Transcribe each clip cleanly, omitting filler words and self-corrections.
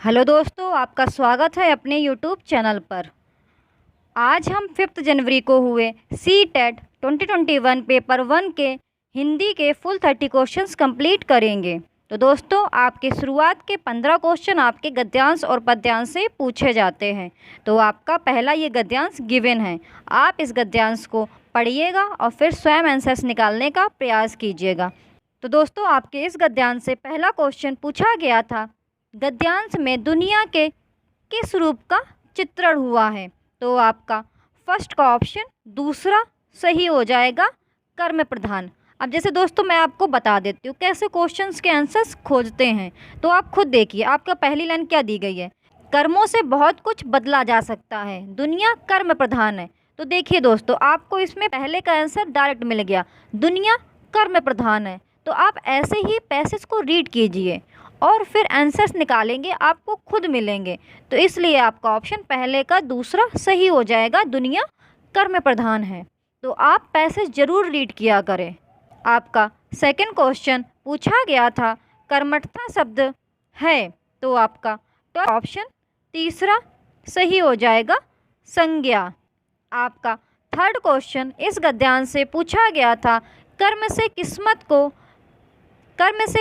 Hello दोस्तों, आपका स्वागत है अपने यूट्यूब चैनल पर। आज हम 5 जनवरी को हुए सी टेट 2021 पेपर 1 के हिंदी के फुल 30 क्वेश्चंस कंप्लीट करेंगे। तो दोस्तों, आपके शुरुआत के 15 क्वेश्चन आपके गद्यांश और पद्यांश से पूछे जाते हैं। तो आपका पहला ये गद्यांश गिवन है। आप इस गद्यांश को पढ़िएगा और फिर स्वयं आंसर्स निकालने का प्रयास कीजिएगा। तो दोस्तों, आपके इस गद्यांश से पहला क्वेश्चन पूछा गया था, गद्यांश में दुनिया के किस रूप का चित्रण हुआ है। तो आपका फर्स्ट का ऑप्शन दूसरा सही हो जाएगा, कर्म प्रधान। अब जैसे दोस्तों मैं आपको बता देती हूँ कैसे क्वेश्चंस के आंसर्स खोजते हैं। तो आप खुद देखिए, आपका पहली लाइन क्या दी गई है, कर्मों से बहुत कुछ बदला जा सकता है, दुनिया कर्म प्रधान है। तो देखिए दोस्तों, आपको इसमें पहले का आंसर डायरेक्ट मिल गया, दुनिया कर्म प्रधान है। तो आप ऐसे ही पैसेज को रीड कीजिए और फिर आंसर्स निकालेंगे, आपको खुद मिलेंगे। तो इसलिए आपका ऑप्शन पहले का दूसरा सही हो जाएगा, दुनिया कर्म प्रधान है। तो आप पैसेज जरूर रीड किया करें। आपका सेकंड क्वेश्चन पूछा गया था, कर्मठता शब्द है। तो आपका ऑप्शन तीसरा सही हो जाएगा, संज्ञा। आपका थर्ड क्वेश्चन इस गद्यांश से पूछा गया था, कर्म से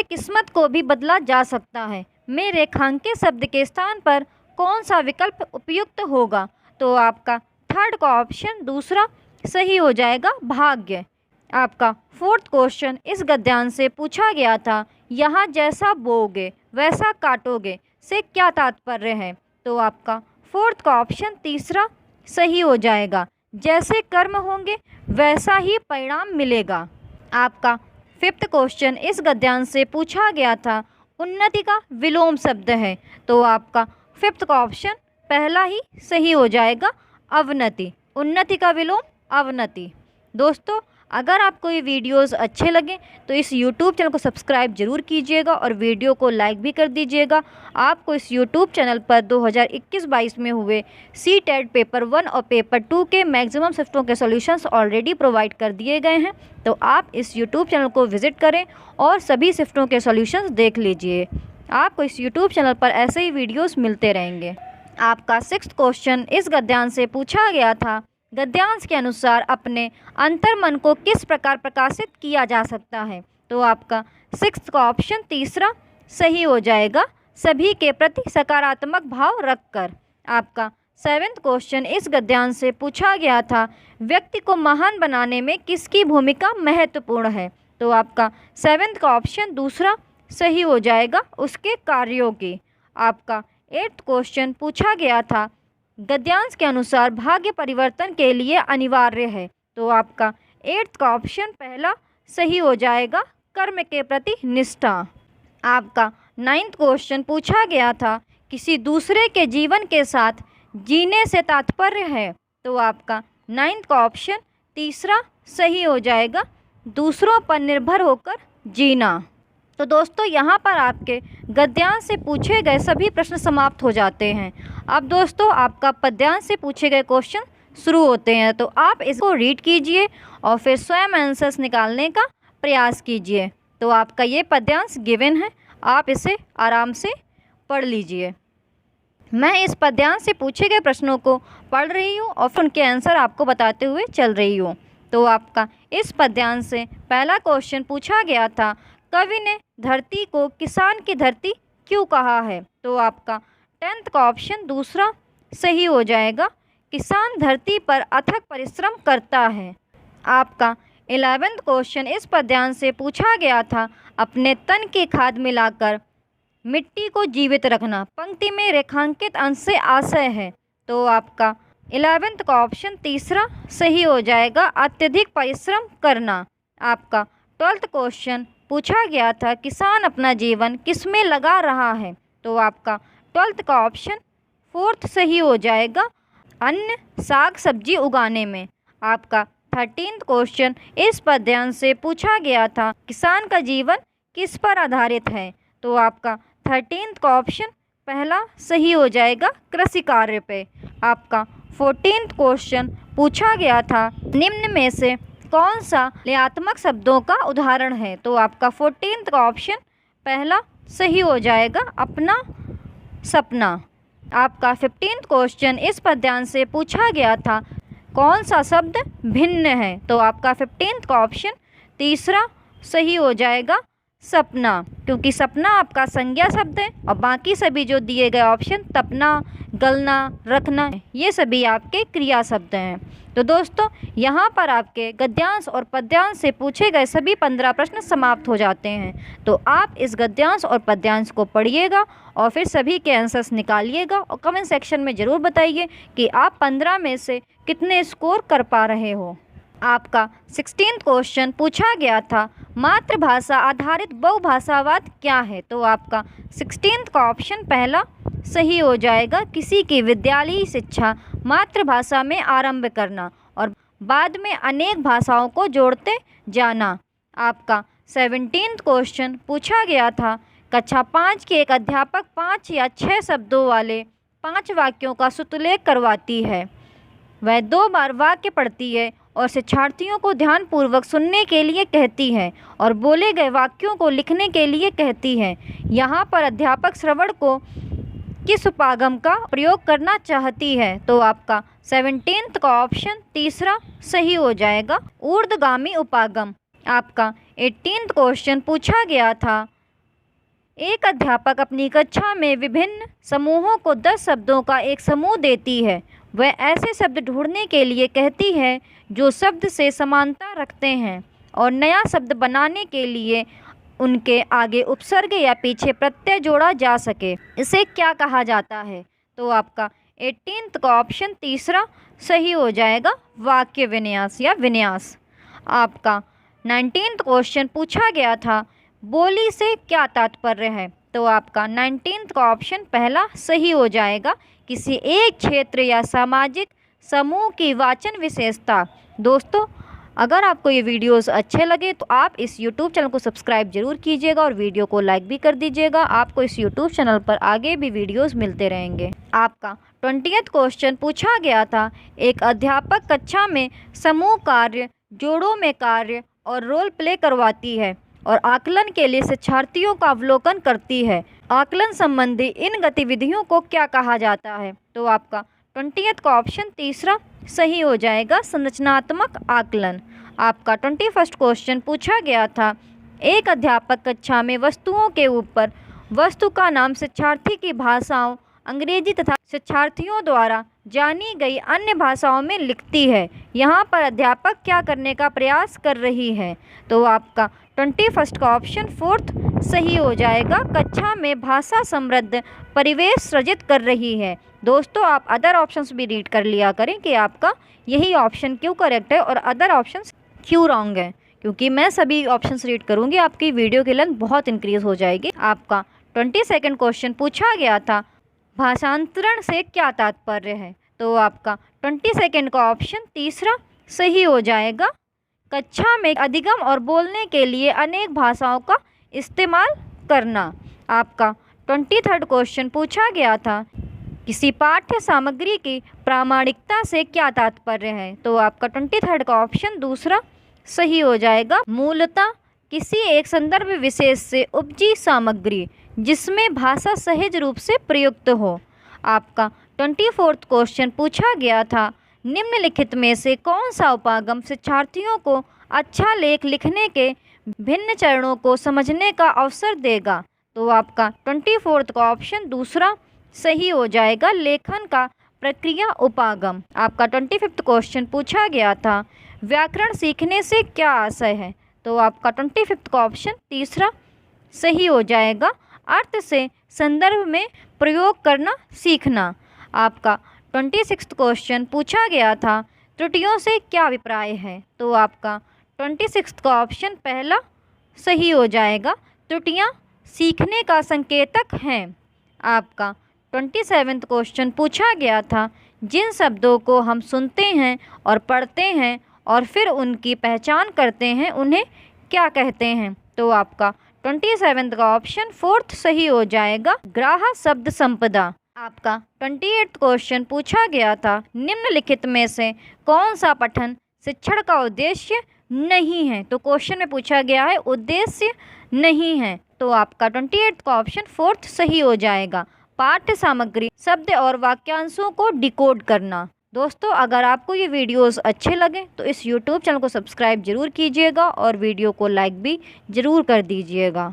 किस्मत को भी बदला जा सकता है, में रेखांकित शब्द के स्थान पर कौन सा विकल्प उपयुक्त होगा। तो आपका थर्ड का ऑप्शन दूसरा सही हो जाएगा, भाग्य। आपका फोर्थ क्वेश्चन इस गद्यांश से पूछा गया था, यहाँ जैसा बोओगे वैसा काटोगे से क्या तात्पर्य है। तो आपका फोर्थ का ऑप्शन तीसरा सही हो जाएगा, जैसे कर्म होंगे वैसा ही परिणाम मिलेगा। आपका फिफ्थ क्वेश्चन इस गद्यांश से पूछा गया था, उन्नति का विलोम शब्द है। तो आपका फिफ्थ का ऑप्शन पहला ही सही हो जाएगा, अवनति। उन्नति का विलोम अवनति। दोस्तों, अगर आपको ये वीडियोस अच्छे लगें तो इस YouTube चैनल को सब्सक्राइब जरूर कीजिएगा और वीडियो को लाइक भी कर दीजिएगा। आपको इस YouTube चैनल पर 2021-22 में हुए सी टेट पेपर 1 और पेपर 2 के मैक्सिमम शिफ्टों के सॉल्यूशंस ऑलरेडी प्रोवाइड कर दिए गए हैं। तो आप इस YouTube चैनल को विजिट करें और सभी शिफ्टों के सॉल्यूशंस देख लीजिए। आपको इस YouTube चैनल पर ऐसे ही वीडियोज़ मिलते रहेंगे। आपका सिक्स्थ क्वेश्चन इस गद्यांश से पूछा गया था, गद्यांश के अनुसार अपने अंतर्मन को किस प्रकार प्रकाशित किया जा सकता है। तो आपका सिक्स्थ का ऑप्शन तीसरा सही हो जाएगा, सभी के प्रति सकारात्मक भाव रखकर। आपका सेवेंथ क्वेश्चन इस गद्यांश से पूछा गया था, व्यक्ति को महान बनाने में किसकी भूमिका महत्वपूर्ण है। तो आपका सेवेंथ का ऑप्शन दूसरा सही हो जाएगा, उसके कार्यों की। आपका एट्थ क्वेश्चन पूछा गया था, गद्यांश के अनुसार भाग्य परिवर्तन के लिए अनिवार्य है। तो आपका एट्थ का ऑप्शन पहला सही हो जाएगा, कर्म के प्रति निष्ठा। आपका नाइन्थ क्वेश्चन पूछा गया था, किसी दूसरे के जीवन के साथ जीने से तात्पर्य है। तो आपका नाइन्थ का ऑप्शन तीसरा सही हो जाएगा, दूसरों पर निर्भर होकर जीना। तो दोस्तों, यहाँ पर आपके गद्यांश से पूछे गए सभी प्रश्न समाप्त हो जाते हैं। अब दोस्तों, आपका पद्यांश से पूछे गए क्वेश्चन शुरू होते हैं। तो आप इसको रीड कीजिए और फिर स्वयं आंसर्स निकालने का प्रयास कीजिए। तो आपका ये पद्यांश गिवन है, आप इसे आराम से पढ़ लीजिए। मैं इस पद्यांश से पूछे गए प्रश्नों को पढ़ रही हूँ और फिर उनके आंसर आपको बताते हुए चल रही हूँ। तो आपका इस पद्यांश से पहला क्वेश्चन पूछा गया था, कवि ने धरती को किसान की धरती क्यों कहा है। तो आपका 10th का ऑप्शन दूसरा सही हो जाएगा, किसान धरती पर अथक परिश्रम करता है। आपका 11th क्वेश्चन इस पद्यांश से पूछा गया था, अपने तन की खाद मिलाकर मिट्टी को जीवित रखना पंक्ति में रेखांकित अंश से आशय है। तो आपका 11th का ऑप्शन तीसरा सही हो जाएगा, अत्यधिक परिश्रम करना। आपका 12th क्वेश्चन पूछा गया था, किसान अपना जीवन किसमें लगा रहा है। तो आपका 12th का ऑप्शन फोर्थ सही हो जाएगा, अन्न साग सब्जी उगाने में। आपका 13th क्वेश्चन इस पद्यांश से पूछा गया था, किसान का जीवन किस पर आधारित है। तो आपका 13th का ऑप्शन पहला सही हो जाएगा, कृषि कार्य पे। आपका 14th क्वेश्चन पूछा गया था, निम्न में से कौन सा लयात्मक शब्दों का उदाहरण है। तो आपका 14th का ऑप्शन पहला सही हो जाएगा, अपना सपना। आपका 15th क्वेश्चन इस पद्यांश से पूछा गया था, कौन सा शब्द भिन्न है? तो आपका 15th का ऑप्शन तीसरा सही हो जाएगा, सपना, क्योंकि सपना आपका संज्ञा शब्द है और बाकी सभी जो दिए गए ऑप्शन तपना, गलना, रखना, ये सभी आपके क्रिया शब्द हैं। तो दोस्तों यहाँ पर आपके गद्यांश और पद्यांश से पूछे गए सभी 15 प्रश्न समाप्त हो जाते हैं। तो आप इस गद्यांश और पद्यांश को पढ़िएगा और फिर सभी के आंसर्स निकालिएगा और कमेंट सेक्शन में ज़रूर बताइए कि आप 15 में से कितने स्कोर कर पा रहे हो। आपका 16th क्वेश्चन पूछा गया था, मातृभाषा आधारित बहुभाषावाद क्या है? तो आपका 16th का ऑप्शन पहला सही हो जाएगा, किसी की विद्यालयी शिक्षा मातृभाषा में आरंभ करना और बाद में अनेक भाषाओं को जोड़ते जाना। आपका 17th क्वेश्चन पूछा गया था, कक्षा 5 के एक अध्यापक 5 या 6 शब्दों वाले 5 वाक्यों का सुतलेख करवाती है। वह 2 बार वाक्य पढ़ती है और शिक्षार्थियों को ध्यानपूर्वक सुनने के लिए कहती है और बोले गए वाक्यों को लिखने के लिए कहती है। यहाँ पर अध्यापक श्रवण को किस उपागम का प्रयोग करना चाहती है? तो आपका 17th का ऑप्शन तीसरा सही हो जाएगा, ऊर्ध्वगामी उपागम। आपका 18th क्वेश्चन पूछा गया था, एक अध्यापक अपनी कक्षा में विभिन्न समूहों को 10 शब्दों का एक समूह देती है। वह ऐसे शब्द ढूंढने के लिए कहती है जो शब्द से समानता रखते हैं और नया शब्द बनाने के लिए उनके आगे उपसर्ग या पीछे प्रत्यय जोड़ा जा सके। इसे क्या कहा जाता है? तो आपका 18th का ऑप्शन तीसरा सही हो जाएगा, वाक्य विन्यास या विन्यास। आपका 19th क्वेश्चन पूछा गया था, बोली से क्या तात्पर्य है? तो आपका 19th का ऑप्शन पहला सही हो जाएगा, किसी एक क्षेत्र या सामाजिक समूह की वाचन विशेषता। दोस्तों अगर आपको ये वीडियोस अच्छे लगे तो आप इस YouTube चैनल को सब्सक्राइब जरूर कीजिएगा और वीडियो को लाइक भी कर दीजिएगा। आपको इस YouTube चैनल पर आगे भी वीडियोस मिलते रहेंगे। आपका 20th क्वेश्चन पूछा गया था, एक अध्यापक कक्षा में समूह कार्य, जोड़ों में कार्य और रोल प्ले करवाती है और आकलन के लिए शिक्षार्थियों का अवलोकन करती है। आकलन संबंधी इन गतिविधियों को क्या कहा जाता है? तो आपका 20th का ऑप्शन तीसरा सही हो जाएगा, संरचनात्मक आकलन। आपका 21st क्वेश्चन पूछा गया था, एक अध्यापक कक्षा में वस्तुओं के ऊपर वस्तु का नाम शिक्षार्थी की भाषाओं अंग्रेजी तथा शिक्षार्थियों द्वारा जानी गई अन्य भाषाओं में लिखती है। यहाँ पर अध्यापक क्या करने का प्रयास कर रही है? तो आपका 21st का ऑप्शन फोर्थ सही हो जाएगा, कक्षा में भाषा समृद्ध परिवेश सृजित कर रही है। दोस्तों आप अदर ऑप्शंस भी रीड कर लिया करें कि आपका यही ऑप्शन क्यों करेक्ट है और अदर ऑप्शंस क्यों रॉन्ग है, क्योंकि मैं सभी ऑप्शंस रीड करूंगी, आपकी वीडियो की लेंथ बहुत इंक्रीज हो जाएगी। आपका 22nd क्वेश्चन पूछा गया था, भाषांतरण से क्या तात्पर्य है? तो आपका 22nd का ऑप्शन तीसरा सही हो जाएगा, कक्षा में अधिगम और बोलने के लिए अनेक भाषाओं का इस्तेमाल करना। आपका 23rd क्वेश्चन पूछा गया था, किसी पाठ्य सामग्री की प्रामाणिकता से क्या तात्पर्य है? तो आपका 23rd का ऑप्शन दूसरा सही हो जाएगा, मूलतः किसी एक संदर्भ विशेष से उपजी सामग्री जिसमें भाषा सहज रूप से प्रयुक्त हो। आपका 24th क्वेश्चन पूछा गया था, निम्नलिखित में से कौन सा उपागम शिक्षार्थियों को अच्छा लेख लिखने के भिन्न चरणों को समझने का अवसर देगा? तो आपका 24th का ऑप्शन दूसरा सही हो जाएगा, लेखन का प्रक्रिया उपागम। आपका 25th क्वेश्चन पूछा गया था, व्याकरण सीखने से क्या आशय है? तो आपका 25th का ऑप्शन तीसरा सही हो जाएगा, अर्थ से संदर्भ में प्रयोग करना सीखना। आपका 26th क्वेश्चन पूछा गया था, त्रुटियों से क्या अभिप्राय है? तो आपका 26th का ऑप्शन पहला सही हो जाएगा, त्रुटियां सीखने का संकेतक हैं। आपका 27th क्वेश्चन पूछा गया था, जिन शब्दों को हम सुनते हैं और पढ़ते हैं और फिर उनकी पहचान करते हैं उन्हें क्या कहते हैं? तो आपका 27th का ऑप्शन फोर्थ सही हो जाएगा, ग्राह्य शब्द संपदा। आपका 28th क्वेश्चन पूछा गया था, निम्नलिखित में से कौन सा पठन शिक्षण का उद्देश्य नहीं है? तो क्वेश्चन में पूछा गया है उद्देश्य नहीं है, तो आपका 28th का ऑप्शन फोर्थ सही हो जाएगा, पाठ्य सामग्री, शब्द और वाक्यांशों को डिकोड करना। दोस्तों, अगर आपको ये वीडियोस अच्छे लगे तो इस YouTube चैनल को सब्सक्राइब जरूर कीजिएगा और वीडियो को लाइक भी ज़रूर कर दीजिएगा।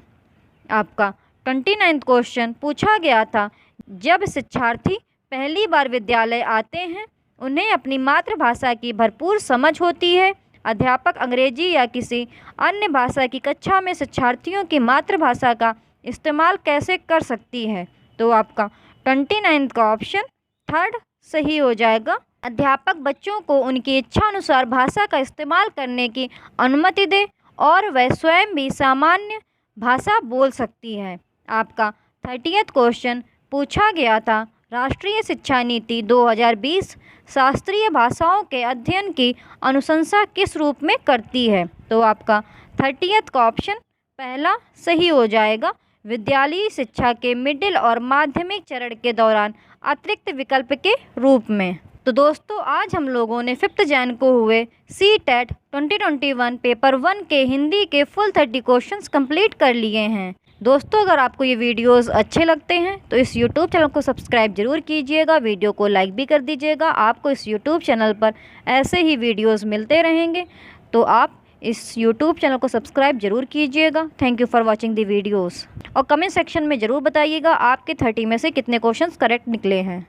आपका 29वां क्वेश्चन पूछा गया था, जब शिक्षार्थी पहली बार विद्यालय आते हैं उन्हें अपनी मातृभाषा की भरपूर समझ होती है। अध्यापक अंग्रेजी या किसी अन्य भाषा की कक्षा में शिक्षार्थियों की मातृभाषा का इस्तेमाल कैसे कर सकती है? तो आपका 29 का ऑप्शन थर्ड सही हो जाएगा। अध्यापक बच्चों को उनकी इच्छा अनुसार भाषा का इस्तेमाल करने की अनुमति दे और वह स्वयं भी सामान्य भाषा बोल सकती है। आपका 30वां क्वेश्चन पूछा गया था, राष्ट्रीय शिक्षा नीति 2020 शास्त्रीय भाषाओं के अध्ययन की अनुशंसा किस रूप में करती है? तो आपका 30वां का ऑप्शन पहला सही हो जाएगा, विद्यालयी शिक्षा के मिडिल और माध्यमिक चरण के दौरान अतिरिक्त विकल्प के रूप में। तो दोस्तों, आज हम लोगों ने 5th जैन को हुए CTET 2021 पेपर 1 के हिंदी के फुल 30 क्वेश्चंस कंप्लीट कर लिए हैं। दोस्तों, अगर आपको ये वीडियोस अच्छे लगते हैं तो इस YouTube चैनल को सब्सक्राइब जरूर कीजिएगा, वीडियो को लाइक भी कर दीजिएगा। आपको इस YouTube चैनल पर ऐसे ही वीडियोस मिलते रहेंगे, तो आप इस YouTube चैनल को सब्सक्राइब जरूर कीजिएगा। Thank you for watching the videos. और कमेंट सेक्शन में ज़रूर बताइएगा आपके 30 में से कितने क्वेश्चंस करेक्ट निकले हैं।